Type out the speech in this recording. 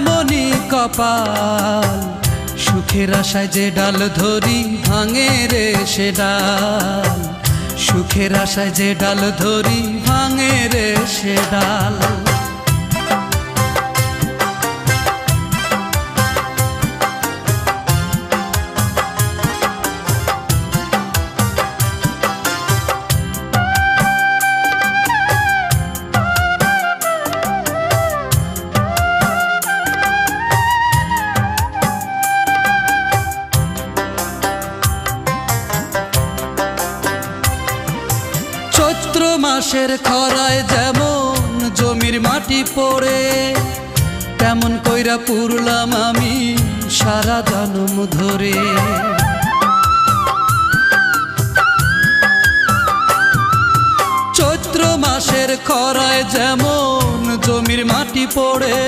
এমনই কপাল, সুখের আশায় যে ডাল ধরি ভাঙে রে সে ডাল, সুখের আশায় যে ডাল ধরি ভাঙে রে সে ডাল। চৈত্র মাসের খরায় যেমন জমির মাটি পড়ে, তেমন কইরা পুরলাম আমি সারা জন্ম ধরে। চৈত্র মাসের খরায় যেমন জমির মাটি পড়ে,